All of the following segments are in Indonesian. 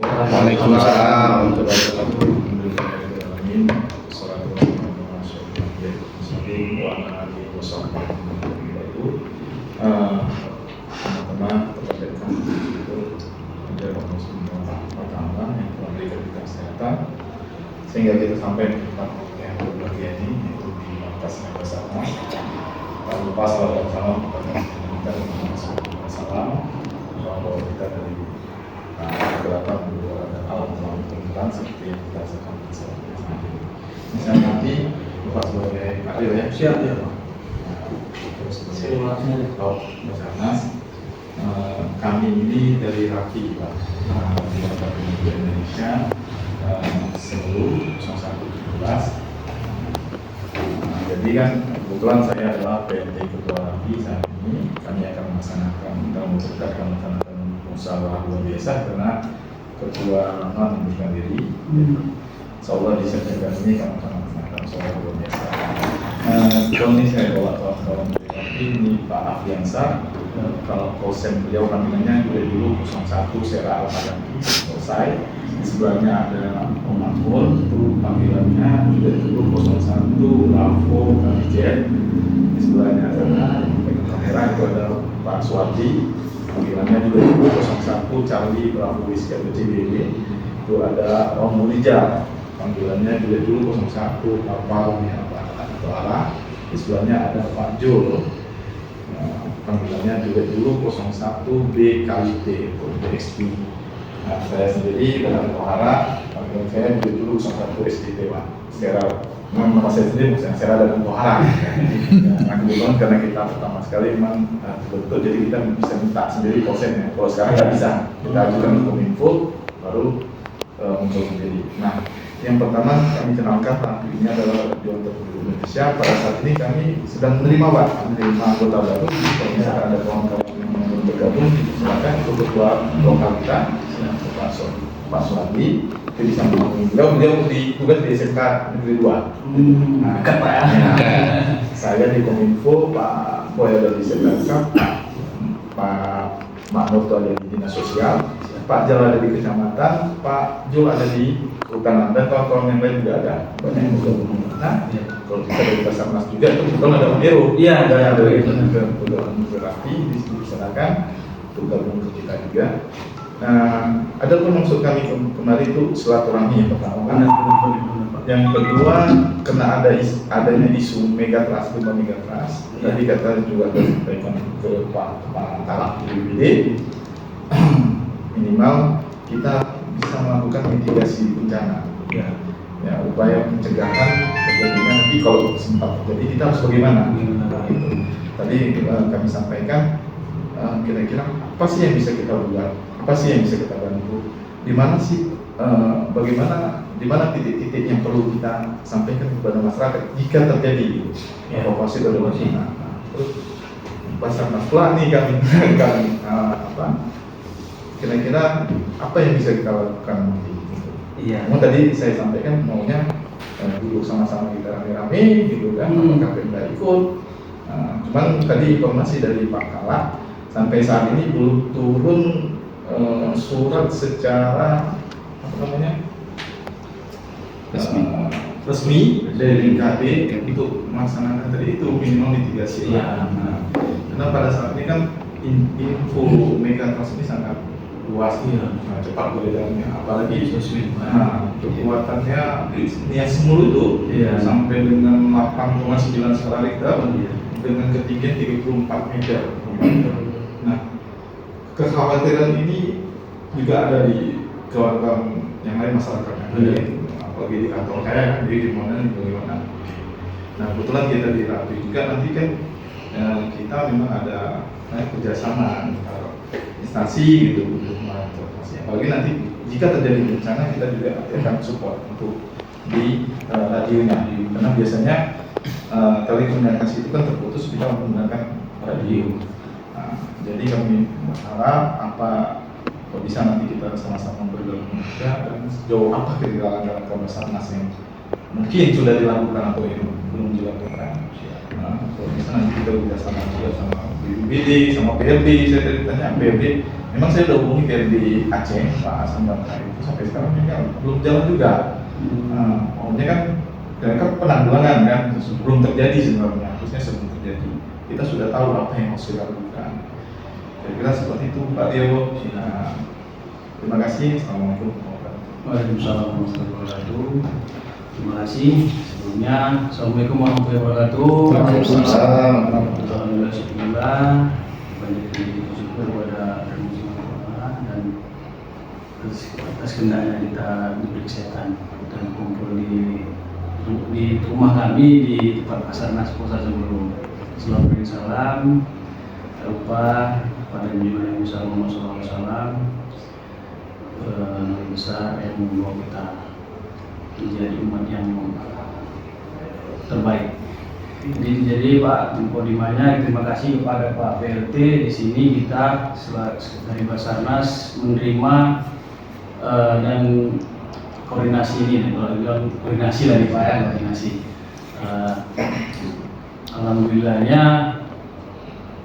Waalaikumsalam. Teman-teman kepada itu menjaga semua pertama yang telah memberikan kita kesehatan sehingga kita sampai di tempat yang berbahagia ini, yaitu di atas yang bersama. Tak lupa selalu bersama kepada kita bersama bahwa kita dari beberapa dua dan alam teman seperti yang kita sampaikan bersama. Misalnya nanti lupa sebagai adil ya. Siap ya. Simulasinya kalau bersama kami ini dari RAKI Pak, di Republik Indonesia, Selu 0117. Jadi kan kebetulan saya adalah PLT Ketua RAKI saat ini. Kami akan melaksanakan dan melaksanakan musyawarah luar biasa karena Ketua non mengundurkan diri. Insya Allah di September ini kami akan melaksanakan musyawarah luar biasa. Ini saya bawa kawan-kawan ini Pak Afriansar. Kalau kosen beliau panggilannya dulu 01 Sera Al-Padaki selesai. Di sebelahnya ada Om Makmur, itu panggilannya dulu 01 Lavo Kamijen. Di sebelahnya ada kamera itu ada Pak Suwadi, panggilannya dulu 01 Charlie Bravo Whiskey BCBB. Itu ada Om Mulijal, panggilannya dulu 01 Kapal atau Arah. Di sebelahnya ada Pak Jul, panggilannya juga dulu 01 BKIT atau BXP. Nah, saya sendiri dalam Tohara, panggilan saya dulu 01 SDT Pak. Sekarang nama saya sendiri maksudnya saya dalam Tohara. Nah, kebetulan karena kita pertama sekali memang betul, jadi kita bisa minta sendiri kosennya. Kalau sekarang nggak bisa, kita ajukan ke Kominfo baru muncul sendiri. Nah, yang pertama kami kenalkan Pak, ini adalah Radio Republik Indonesia. Pada saat ini kami sedang menerima Pak, menerima anggota baru. Kalau misalkan ada kawan-kawan yang mau bergabung, silakan untuk ketua lokal kita, Pak Suwadi. Itu bisa menghubungi beliau ditugas di SMK Negeri 2. Nah, Dekat Pak ya. Saya di Kominfo, Pak Boy ada di SMK, Pak Makmur itu ada di Dinas Sosial, Pak Jal ada di Kecamatan, Pak Jul ada di Kehutanan, dan kawan-kawan yang lain juga ada. Banyak yang bergabung. Nah, kalau kita dari Basarnas juga itu kebetulan ada Biro. Iya, ada kebetulan berapi diserahkan untuk gabung ke kita juga. Nah, ada pun maksud kami kemarin itu silaturahmi yang pertama. Yang kedua, karena adanya isu megatrust, lima megatrust. Tadi kata juga disampaikan ke Pak Talak di BPD, minimal kita bisa melakukan mitigasi bencana. Ya, upaya pencegahan terjadinya nanti kalau sempat terjadi kita harus bagaimana? Gitu. Tadi kami sampaikan kira-kira apa sih yang bisa kita buat? Apa sih yang bisa kita bantu? Di mana sih bagaimana di mana titik-titik yang perlu kita sampaikan kepada masyarakat jika terjadi evakuasi dari bencana. Terus Basarnas pula nih kami kira-kira apa yang bisa kita lakukan nanti? Iya. Namun tadi saya sampaikan maunya duduk sama-sama kita rame-rame gitu kan, apakah Pemda ikut. Cuman tadi informasi dari Pak Kala sampai saat ini belum turun surat secara resmi dari KB untuk melaksanakan tadi itu minimal mitigasi. Karena pada saat ini kan info megatrust ini sangat luas, cepat beredarnya, apalagi kekuatannya yang semula itu sampai dengan 8,9 skala Richter dengan ketinggian 34 meter. Nah, kekhawatiran ini juga ada di kawan-kawan yang lain, masyarakat yang lain, apalagi di kantor saya kan, di mana bagaimana. Nah, kebetulan kita di RAPI juga nanti kan kita memang ada kerjasama antar instansi gitu untuk mengantisipasi. Apalagi nanti jika terjadi bencana kita juga akan support untuk di radionya, karena biasanya telekomunikasi itu kan terputus kita menggunakan radio. Jadi kami berharap kalau bisa nanti kita sama-sama bergabung juga, dan sejauh apa kira-kira langkah-langkah Basarnas yang mungkin sudah dilakukan atau yang belum dilakukan. Nah, kalau misalnya nanti kita udah sama BPBD, sama PRD, saya tadi tanya PRD, memang saya udah hubungi PRD Aceh, Pak Hasan Bangka itu sampai sekarang ini kan belum jalan juga. Maunya kan penanggulangan kan sebelum terjadi sebenarnya, harusnya sebelum terjadi kita sudah tahu apa yang harus kita lakukan. Kira-kira seperti itu Pak Tio. Nah, terima kasih. Assalamualaikum warahmatullahi wabarakatuh. Waalaikumsalam warahmatullahi wabarakatuh. Terima kasih. Sebelumnya, Assalamualaikum warahmatullahi wabarakatuh. Waalaikumsalam. Alhamdulillah. Banyak bersyukur kepada Allah dan atas kendaknya kita diberi kesehatan dan kumpul di rumah kami di tempat Basarnas Posa sebelum. Selamat salam. Lupa pada Nabi Musa SAW Nabi besar yang membawa kita menjadi umat yang terbaik. Jadi Pak Kodimanya, terima kasih kepada Pak PRT. Di sini kita dari Basarnas menerima dan koordinasi ini, koordinasi dari Pak ya, koordinasi. Alhamdulillahnya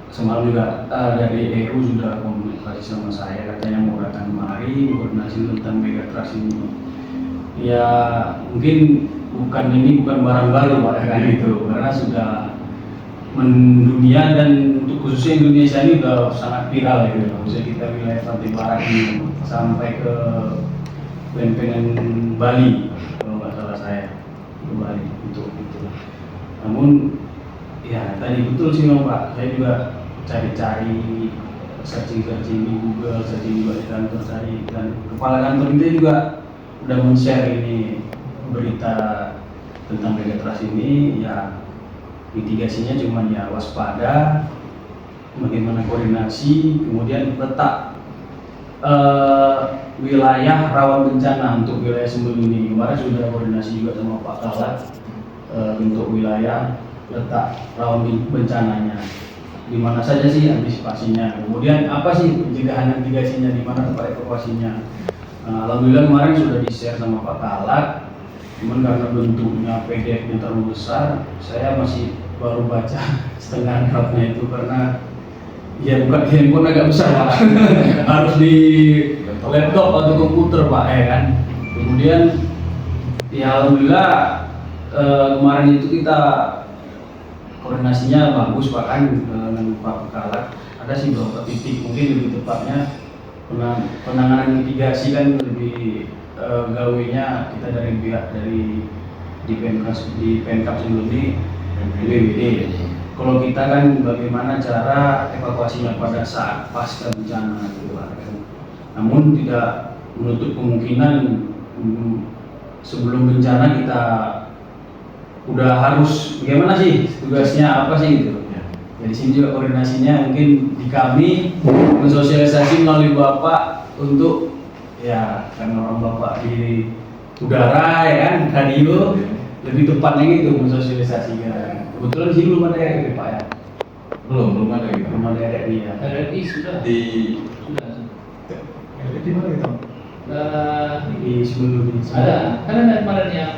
semalam juga dari EU sudah komunikasi sama saya, katanya mau datang kemari koordinasi tentang Megatrust ini. Ya mungkin bukan barang baru Pak kan itu, karena sudah mendunia dan untuk khususnya Indonesia ini sudah sangat viral gitu. Misalnya kita wilayah pantai barat ini sampai ke lempengan Bali kalau nggak salah saya ke Bali untuk itu. Namun ya tadi betul sih Pak, saya juga cari-cari, searching di Google, searching juga di kantor cari, dan kepala kantor kita juga udah men-share ini berita tentang Megatrust ini. Ya mitigasinya cuma ya waspada, bagaimana koordinasi, kemudian letak wilayah rawan bencana untuk wilayah Sembelu ini. Kemarin sudah koordinasi juga sama Pak Kalat untuk wilayah letak rawan bencananya, di mana saja sih antisipasinya, kemudian apa sih pencegahan mitigasinya, di mana tempat evakuasinya. Alhamdulillah kemarin sudah di-share sama Pak Kalat, cuman karena bentuknya PDF-nya terlalu besar, saya masih baru baca setengah draftnya itu karena ya bukan handphone agak besar Pak. Harus di laptop atau komputer Pak ya kan. Kemudian ya alhamdulillah kemarin itu kita koordinasinya bagus Pak kan dengan Pak Kalat. Ada sih beberapa titik, mungkin lebih tepatnya penanganan mitigasi kan lebih gawenya kita dari pihak dari di Pemkab Sembelu ini BPBD. Kalau kita kan bagaimana cara evakuasinya pada saat pasca bencana gitu Pak. Namun tidak menutup kemungkinan sebelum bencana kita udah harus bagaimana sih tugasnya apa sih gitu. Jadi sini juga koordinasinya mungkin di kami mensosialisasi melalui Bapak untuk ya karena orang Bapak di udara ya kan, radio lebih tepatnya gitu mensosialisasikan. Kebetulan sih belum ada RRI Pak ya. Belum ada gitu. Belum ada RRI ya. RRI sudah. Sudah. Di mana gitu? Di Sembelu ini. Ada. Kan ada kemarin yang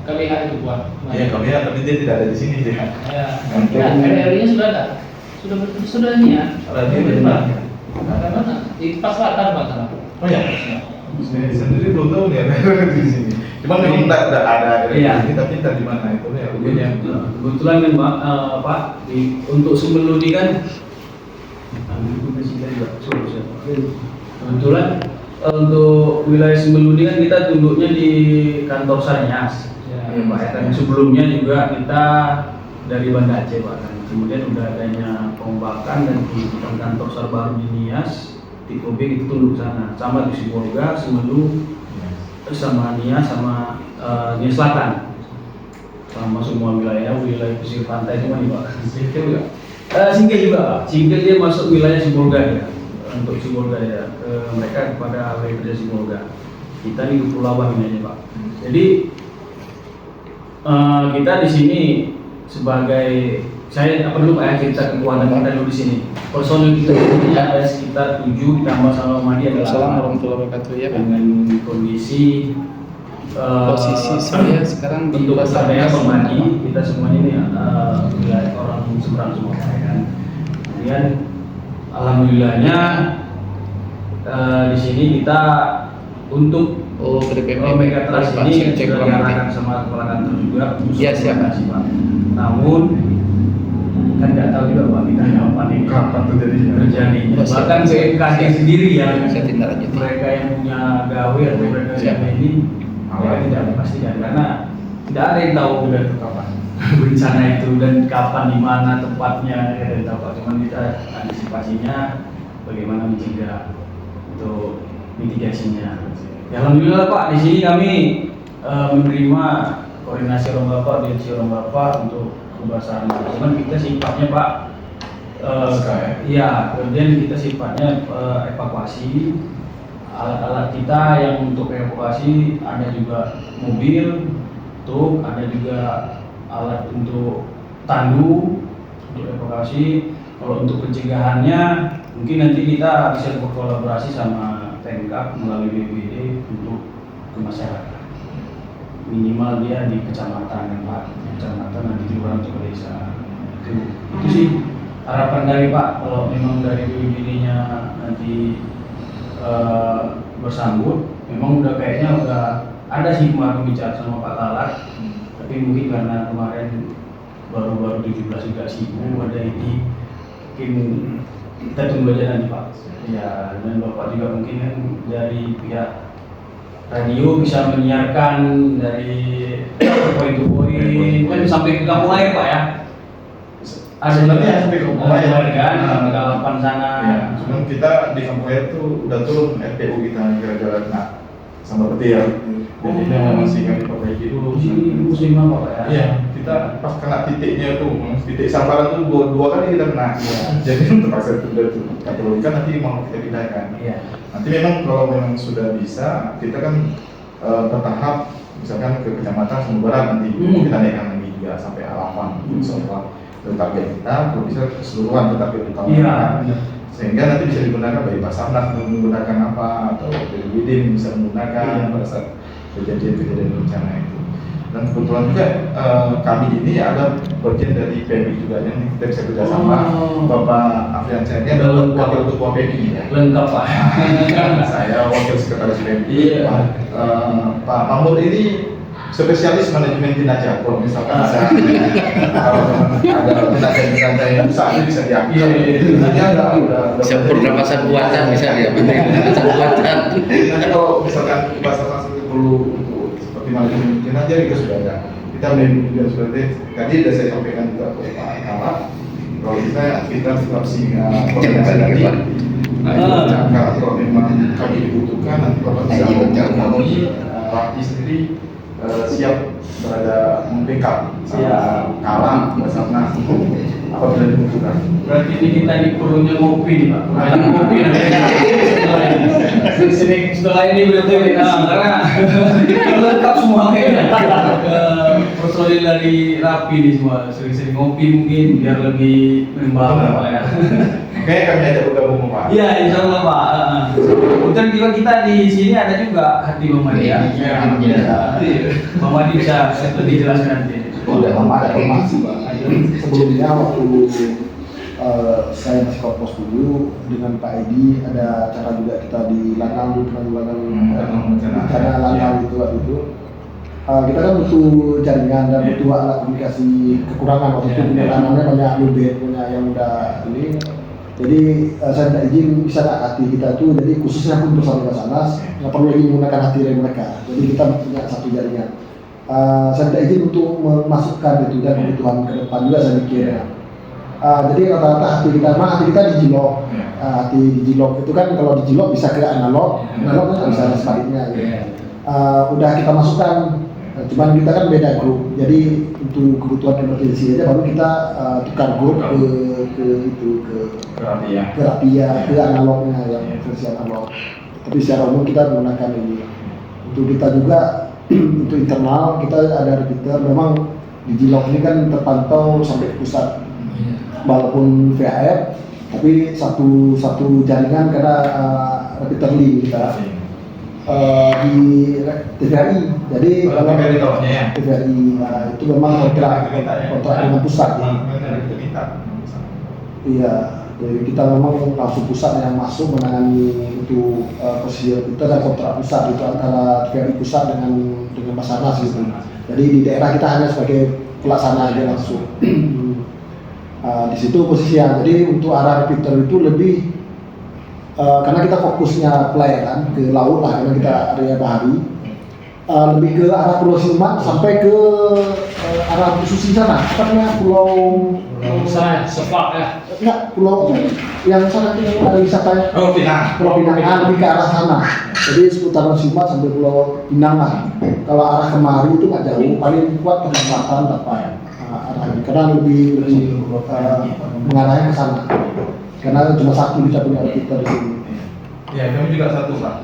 KBH itu buat. Iya KBH, tapi dia tidak ada di sini dia. Ya. RRI-nya sudah ada. Sudah ini ya. Ada di mana? Ada mana? Di Pas Selatan Pak. Oh ya. Saya sendiri belum tahu nih ada di sini. Cuma memang tidak ada di sini, tapi tidak di mana itu ya. Kebetulan kan Pak untuk Sembelu ini kan kebetulan untuk wilayah Sembelu ini kan kita tunduknya di kantor Sarnyas. Ya, Pak. Dan sebelumnya juga kita dari Banda Aceh Pak. Dan kemudian udah adanya pengombakan dan pembentukan kantor SAR baru di Nias, tipe B itu tunduk sana. Sama di Sibolga, Sembelu, sama Nias, sama Nias Selatan. Sama semua wilayah pesisir pantai cuma nih Pak. Singkil juga. Singkil juga Pak. Singkil dia masuk wilayah Sibolga ya. Untuk Sibolga ya. Mereka kepada wilayah kerja Sibolga. Kita di Kepulauan ini aja Pak. Jadi kita di sini sebagai saya perlu Pak ya cerita kekuatan kita dulu di sini. Personil kita ini ada sekitar 7 ditambah sama Madi adalah Assalamualaikum warahmatullahi wabarakatuh ya. Dengan kondisi Posisi saya sekarang di untuk Basarnas. adanya pemadi, kita semuanya ini wilayah orang seberang semua kan. Kemudian alhamdulillahnya di sini kita untuk ke DPP Mega Trust Pak, ini saya cek sudah ulang nanti. diarahkan sama kepala kantor juga. Iya, siap. Koordinasi, Pak. Namun kan nggak tahu juga Pak kita kapan ini Kapan terjadinya? terjadi. Oh, siap. Bahkan BMKG sendiri yang Saya tindak lanjuti. mereka yang punya gawe atau mereka Siap. yang ini mereka tidak dipastikan karena tidak ada yang tahu udah itu kapan bencana itu dan kapan di mana tempatnya ya tidak tahu Pak. Cuman kita antisipasinya bagaimana mencegah untuk mitigasinya. Ya, alhamdulillah Pak di sini kami menerima koordinasi orang Bapak, direksi orang Bapak untuk pembahasan. Cuman kita sifatnya Pak iya, kemudian kita sifatnya evakuasi alat-alat kita yang untuk evakuasi ada juga mobil, truk, ada juga alat untuk tandu untuk evakuasi. Kalau untuk pencegahannya mungkin nanti kita bisa berkolaborasi sama Pemkab melalui BPD untuk ke masyarakat. Minimal dia di kecamatan ya Pak, kecamatan nanti kelurahan atau desa. Itu sih harapan dari Pak. Kalau memang dari BPD-nya nanti bersambut, memang udah kayaknya udah ada sih kemarin bicara sama Pak Lalat, tapi mungkin karena kemarin baru 17 juga sibuk ada ini, mungkin kita tunggu aja nanti Pak. Ya, dan Bapak juga mungkin kan dari pihak radio bisa menyiarkan dari poin to poin, kan sampai ke kampung air Pak ya. Sebenarnya sampai ke kampung air kan, kapan sana. Ya, cuman kita di kampung air tuh udah turun RPU kita gara-gara kena sama petir. Jadi memang masih kami perbaiki dulu. Musim apa Pak ya? Iya, kita pas kena titiknya tuh, titik samparan tuh dua kali kita kena. Jadi terpaksa udah tuh kategorikan nanti mau kita pindahkan. Iya. Nanti memang kalau memang sudah bisa, kita kan bertahap, misalkan ke kecamatan Sumbaran nanti kita naikkan lagi juga sampai Alapan, soal target kita, kalau bisa keseluruhan tetapi utama. Iya. Sehingga nanti bisa digunakan bagi Basarnas menggunakan apa atau BPD bisa menggunakan pada saat kejadian bencana itu. Dan kebetulan juga kami ini ada bagian dari PMI juga yang kita bisa kerjasama. Bapak Afrian Cahaya adalah wakil ketua PMI ya. Lengkap Pak. Saya wakil sekretaris PMI. Iya. Pak Mahmud ini spesialis manajemen jenazah. Kalau misalkan kalau ada jenazah yang bisa diambil. Dia udah Bisa pernapasan buatan bisa dia, pernapasan buatan. Nanti kalau misalkan bahasa perlu untuk seperti manajemen jenazah kita sudah ada. Kita juga sudah tadi sudah saya sampaikan juga ke Pak Kala. Kalau kita tetap koordinasi tadi. Kalau memang kami dibutuhkan nanti Bapak bisa menghubungi Rapi sendiri siap berada membackup sama Kalang Basarnas apabila dibutuhkan. Berarti ini kita di kurungnya ngopi nih Pak. Kurungnya ngopi sering setelah ini berarti karena lengkap semua kayaknya. Personil dari Rapi nih semua sering-sering ngopi mungkin biar lebih membawa Pak ya. Kayaknya kami ajak bergabung Pak. Iya, insya Allah Pak. Kemudian juga kita di sini ada juga Hati Mamadi ya. Bang Madi bisa lebih jelaskan nanti. Udah lama ada informasi Pak. Sebelumnya waktu saya masih korpos dulu dengan Pak Edi ada acara juga kita di Lanang penanggulangan bencana Lanang itu waktu itu. Kita kan butuh jaringan dan butuh alat komunikasi kekurangan waktu itu penanganannya banyak lubet, banyak yang udah ini. Jadi saya minta izin bisa nggak hati kita tuh jadi khususnya pun bersama Basarnas nggak perlu lagi menggunakan hati dari mereka. Jadi kita punya satu jaringan. Saya minta izin untuk memasukkan itu dan kebutuhan ke depan juga saya mikir ya. Jadi rata-rata hati kita di Jilok. Hati di Jilok itu kan kalau di Jilok bisa ke analog kan bisa sebaliknya. Gitu. Udah kita masukkan. Cuman kita kan beda grup, jadi untuk kebutuhan emergensi aja baru kita tukar grup ke Rapia, ke analognya yang versi analog. Tapi secara umum kita menggunakan ini. Untuk kita juga untuk internal kita ada repeater. Memang di Jilok ini kan terpantau sampai pusat, walaupun VHF, tapi satu jaringan karena repeater link kita. di TVRI. Jadi Kalau TVRI tahunya ya. TVRI itu memang kontrak dengan pusat. Kita minta. Iya, jadi kita memang langsung pusat yang masuk menangani untuk posisi itu ada kontrak pusat itu antara TVRI pusat dengan Basarnas gitu. Jadi di daerah kita hanya sebagai pelaksana aja langsung. Di situ posisinya. Jadi untuk arah repeater itu lebih karena kita fokusnya pelayaran ke laut lah, karena kita area bahari, lebih ke arah Pulau Siluman sampai ke arah Bu Susi sana. Apa namanya pulau? Saya sepak ya. Enggak, pulau yang sana itu ada wisatanya. Oh, Pinang. Pulau Pinang, lebih ke arah sana. Jadi seputaran Siluman sampai Pulau Pinang lah. Kalau arah kemari itu nggak jauh, paling kuat ke selatan dapat arahnya. Karena lebih mengarahnya ke sana. Karena cuma satu bisa punya repeater di sini. Ya, kami juga satu Pak.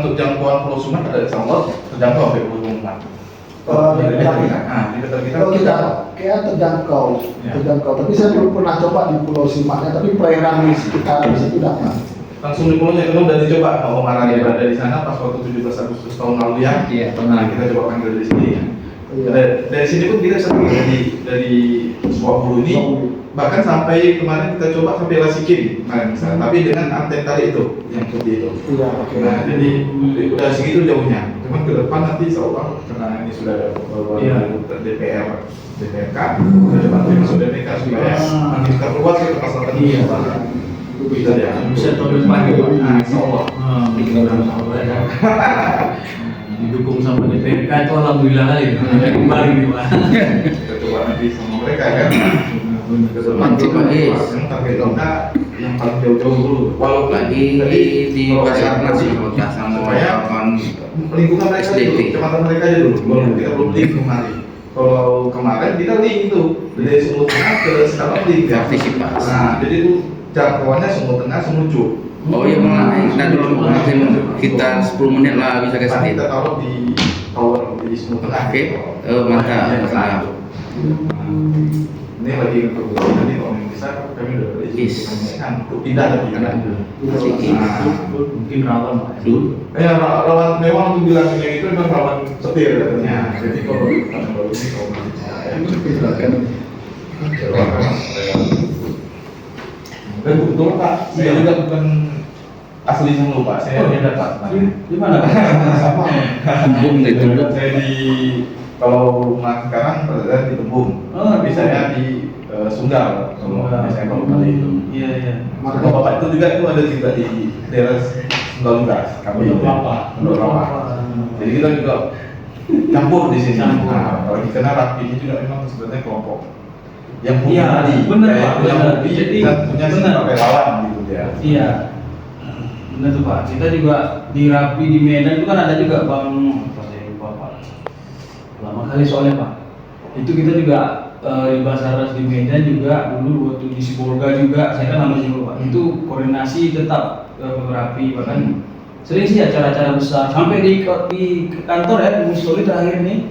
Untuk jangkauan Pulau Sumat ada insya-Allah terjangkau sampai Pulau Sumat. Di dekat kita Kalau kita kayak terjangkau, Ya. Tapi saya belum pernah coba di Pulau Simatnya, tapi perairan di sekitar di situ dapat. langsung di Pulau Sumat udah dicoba. Kalau Marani berada di sana pas waktu 17 Agustus tahun lalu ya. Iya, Pernah kita coba panggil dari sini ya. Iya. Dari sini pun kita sering dari Suapulu ini bahkan sampai kemarin kita coba sampai Lasikin kemarin misalnya, tapi dengan anten tadi itu yang putih itu. Iya, oke. Nah, jadi udah segitu jauhnya. Cuman ke depan nanti insyaallah karena ini sudah ada DPRK, udah bantu masuk DPK supaya nanti kita keluar ke tempat selatan. Iya. Bisa ya. Bisa tahun depan ya Pak. Nah, insyaallah. Bikin orang Surabaya kan. Didukung sama DPRK itu alhamdulillah kali. Kembali nih Pak. Kita coba nanti sama mereka kan. Ke depan Nanti, Pak, yang target kita yang paling jauh-jauh dulu. Walaupun lagi tadi di kalau Basarnas saya- kalau nggak sama supaya kawan lingkungan mereka SDT. dulu, kecamatan mereka aja dulu. Walaupun kita belum link kemarin. Kalau kemarin kita link itu dari Sumur Tengah ke Setapak link ya. Partisipasi. Nah, jadi itu jangkauannya Sumur Tengah, Semucu. oh iya mulai nah dulu mungkin kita 10 menit lah bisa ke Nah, sini. kita taruh di tower di Sumur Tengah. Oke. Mantap. Nah, Mantap. ini lagi untuk nanti kalau yang bisa kami udah beli Yes. untuk pindah tapi kan. Sedikit. Mungkin rawan Pak. Dulu. Ya rawan memang untuk bilang yang itu memang rawan setir katanya. Jadi kalau kita baru ini kalau masih dan betul Pak, saya juga bukan asli Solo Pak, saya dapat. Di mana Pak? Sama. Tembung dari tembung. Saya di kalau rumah sekarang berada di Tembung. Oh, Tapi saya di Sunggal. Kalau biasanya kalau kali itu. Iya iya. Maka bapak itu juga itu ada juga di daerah Sunggal juga. Kami Pondok Kelapa. Pondok Kelapa. Jadi kita juga campur di sini. Campur. Nah, kalau di Kenara ini juga memang sebenarnya kelompok yang punya Iya, tadi, benar, kayak Pak, punya benar. hobi Jadi, dan punya benar. sifat relawan gitu ya. Iya. Benar tuh Pak. Kita juga di Rapi di Medan itu kan ada juga Bang apa saya lupa Pak. Lama kali soalnya Pak. Itu kita juga di Basarnas di Medan juga dulu waktu di Sibolga juga saya kan nama juga Pak. Itu koordinasi tetap Rapi bahkan sering sih acara-acara besar sampai di kantor ya di Musoli terakhir nih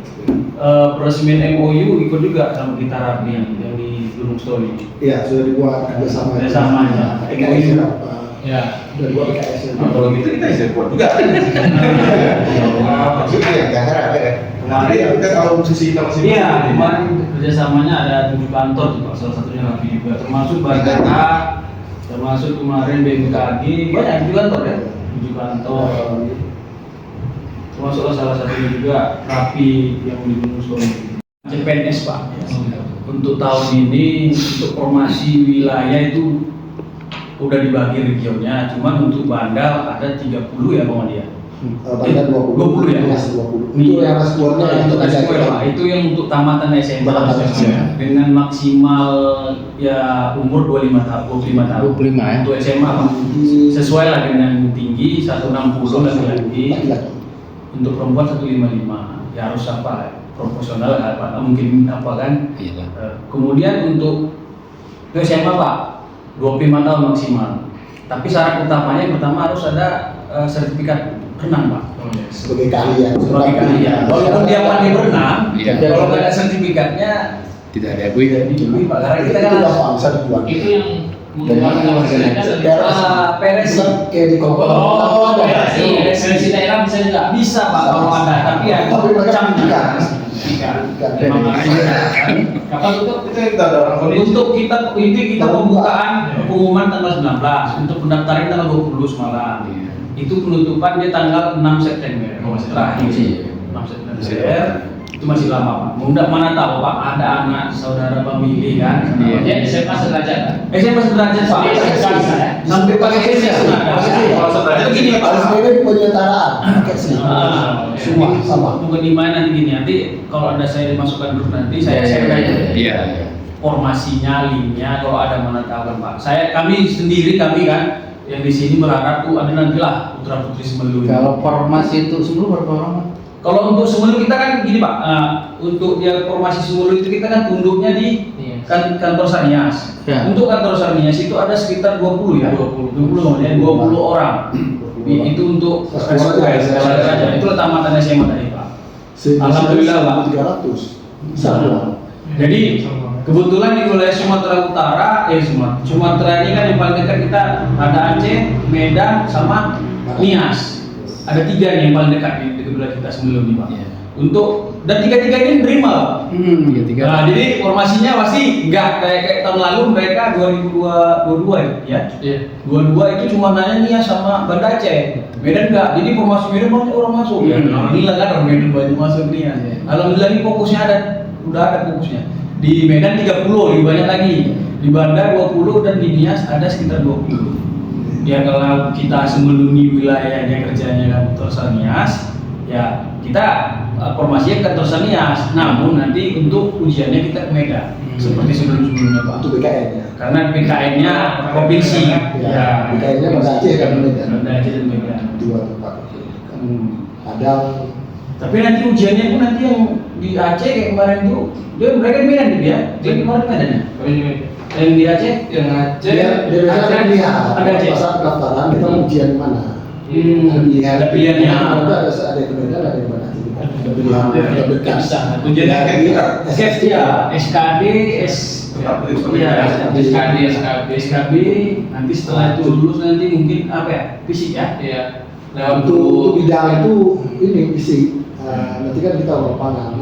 peresmian MOU ikut juga sama kita Rapi yang di Gunung Stoli. Iya, sudah dibuat kerjasama. Kerjasamanya. PKS juga. Ya. Sudah dibuat PKS. Nah, kalau gitu kita bisa buat juga. Maksudnya yang jangan ada kan? Kemarin kita tahu sisi kita masih Iya, kemarin kerjasamanya ada 7 kantor tuh Pak, salah satunya Rapi juga, termasuk Bandara, termasuk kemarin BMKG, banyak 7 kantor ya, 7 kantor. Termasuk salah satunya juga Rapi yang di Gunung Stoli. CPNS Pak. Untuk tahun ini untuk formasi wilayah itu udah dibagi regionnya, cuman untuk Bandar ada 30 ya Bang dia. Bahkan 20 ya? Iya, 20. Itu yang raskuannya Nah, untuk itu ada. Pak. Itu yang untuk tamatan SMA, Tamatan SMA. dengan maksimal ya umur 25 tahun. 25 ya. Untuk SMA Pak. Sesuai lah dengan tinggi 160 laki-laki. Laki-laki. Untuk perempuan 155. Ya harus apa? Proporsional kan Pak. Nggak mungkin apa kan? Iya. Kemudian untuk ke SMA Pak 25 tahun maksimal. Tapi syarat utamanya yang pertama harus ada sertifikat renang Pak. Sebagai keahlian. Sebagai keahlian. Walaupun dia pandai berenang, Iya. kalau nggak ada sertifikatnya Tidak ada gue. tidak diakui Pak. Karena kita kan Itu gampang bisa dibuat. Itu yang mengembangkan kapasitas daerah. PRS kayak di Kongkong. Oh, ya, sih daerah bisa juga. bisa Pak kalau ada, tapi ya Tapi mereka macam bukan. Memang Kapan tutup? Itu kita ada orang kondisi. untuk kita pembukaan pengumuman tanggal 19, untuk pendaftaran tanggal 20 semalam. Itu penutupan dia tanggal 6 September. Masih Terakhir 6 September. Itu masih lama Pak. Mana tahu Pak ada anak saudara pemilih kan. Ya, SMA sederajat. SMA sederajat Pak. Sampai pakai headset. Kalau sederajat Begini Pak. Harus beda di penyetaraan. Kayak sih. Semua sama. Bukan di mana nanti gini. Nanti kalau ada saya dimasukkan grup nanti saya share aja. Iya. Formasinya, linknya, kalau ada mana tahu kan Pak. Kami sendiri kan yang di sini berharap tuh ada nantilah putra putri Semelu. Kalau formasi itu sebelum berapa orang? Kalau untuk Semelu kita kan gini Pak, untuk dia formasi Semelu itu kita kan tunduknya di kantor Sarnias. Ya. Untuk kantor Sarnias itu ada sekitar 20 ya. 20 orang. Itu untuk itu tamatannya SMA tadi Pak. Alhamdulillah Pak. 300. Sama. Jadi kebetulan di wilayah Sumatera Utara, Sumatera ini kan yang paling dekat kita ada Aceh, Medan, sama Nias. Ada 3 nih yang paling dekat di wilayah kita sebelum ini Pak. Dan tiga-tiga ini nerima Pak. Tiga. Nah, jadi formasinya pasti nggak kayak tahun lalu mereka 2022 ya. 22 itu cuma nanya Nias sama Banda Aceh. Medan enggak. Jadi formasi Medan banyak orang masuk. Ya, alhamdulillah kan orang Medan banyak masuk Nias. Alhamdulillah ini fokusnya udah ada fokusnya. Di Medan 30, lebih banyak lagi. Di Banda 20 dan di Nias ada sekitar 20. Ya kalau kita semeluni wilayahnya kerjanya kantor Sarnias, ya kita formasinya kantor Sarnias. Namun nanti untuk ujiannya kita ke Medan, seperti sebelum-sebelumnya Pak. Untuk BKN ya. Karena BKN-nya provinsi. Ya. BKN-nya Banda Aceh kan Medan. Banda Aceh dan Medan. 2 tempat. Padang. Tapi nanti ujiannya pun nanti yang di Aceh kayak kemarin tuh, mereka di Medan dia. Dia kemarin di Medan ya. Yang di Aceh, Dia biasanya lihat ada Aceh. pas pendaftaran kita ujian mana. Ada pilihannya. Ada yang Medan, ada yang Banda Aceh. Ada pilihan yang dekat. Ujiannya kayak gitu. SKD, SKB. Nanti setelah itu lulus nanti mungkin apa ya? Fisik ya. Iya. Untuk bidang itu ini fisik. Nanti kan kita lapangan.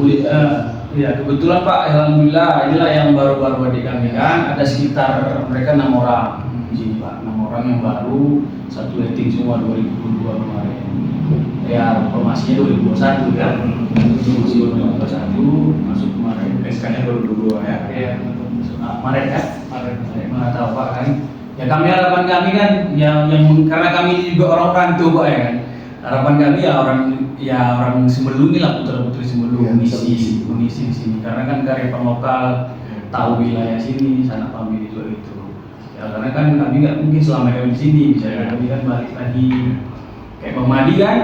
Ya kebetulan Pak, alhamdulillah inilah yang baru-baru di kami kan ada sekitar mereka 6 orang di sini Pak, 6 orang yang baru, satu letting semua 2022 kemarin. Ya formasinya 2021 ya, masih 2021 masuk kemarin. SK-nya 2022 ya. Iya. Maret kan? Mana tahu Pak kan? Ya harapan kami kan yang karena kami juga orang rantau Pak ya kan. Harapan kami ya orang Semelu ini lah putra-putri Semelu mengisi di sini karena kan karyawan lokal tahu wilayah sini, sanak famili juga itu. Ya karena kan kami nggak mungkin selama kami di sini, bisa kami kan balik lagi kayak Bang Madi kan,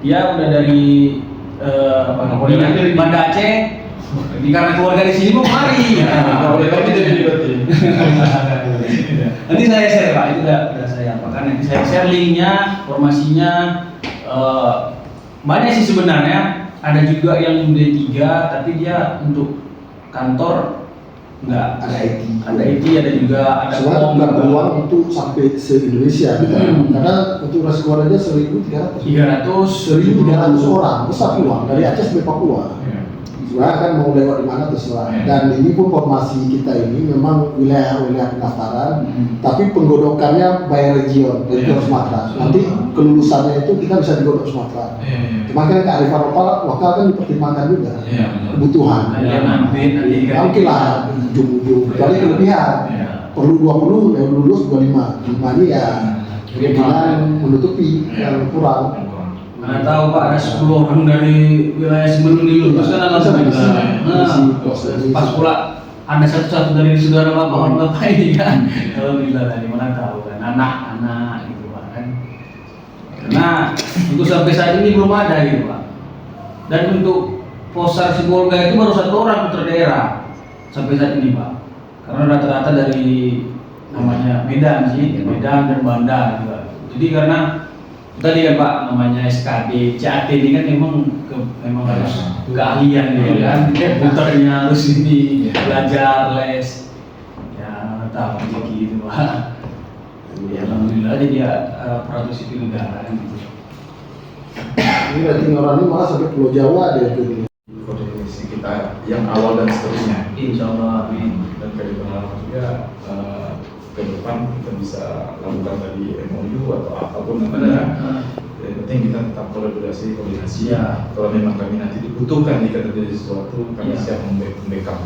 dia udah dari Banda Aceh, karena keluarga di sini mau mari. Nanti saya share Pak, itu udah saya apa kan? Nanti saya share linknya, formasinya. Banyak sih sebenarnya, ada juga yang D3 tapi dia untuk kantor enggak, ada IT, ada juga ada sebenarnya bukan peluang untuk sampai se-Indonesia karena untuk ras keluar aja 1.300 orang besar peluang dari Aceh sampai Papua. Sebenarnya kan mau lewat di mana terserah. Dan ini pun formasi kita ini memang wilayah pendaftaran, tapi penggodokannya by region, region Sumatera. Nanti kelulusannya itu kita bisa digodok Sumatera. Cuma kan kearifan lokal kan dipertimbangkan juga kebutuhan. Oke lah, ujung-ujung. Kecuali kelebihan. Perlu 20, yang lulus 25. 5 ini ya kemungkinan menutupi yang kurang. Mana tahu Pak ada 10 orang dari wilayah Semelu lulus kan alhamdulillah. Pas pula ada satu dari saudara bapak ini kan. Alhamdulillah dari mana tahu kan anak-anak gitu Pak kan. Karena untuk sampai saat ini belum ada gitu Pak. Dan untuk Posar Sibolga itu baru 1 orang putra daerah sampai saat ini Pak. Karena rata-rata dari namanya Medan sih, Medan dan Banda juga. Jadi karena kita lihat Pak namanya SKD, CAT ini kan memang harus keahlian gitu kan, komputernya harus ini belajar les, ya tahu rezeki gitu Pak. Ya, alhamdulillah aja dia aparatur sipil negara kan gitu. Ini nanti orang ini malah sampai Pulau Jawa deh itu. Koordinasi kita yang awal dan seterusnya. Insya Allah, amin. Dan dari pengalaman juga ke depan kita bisa lakukan tadi MOU atau apapun namanya. Yang penting kita tetap kolaborasi, koordinasi. Ya. Kalau memang kami nanti dibutuhkan jika terjadi sesuatu, kami Ya. siap membackup.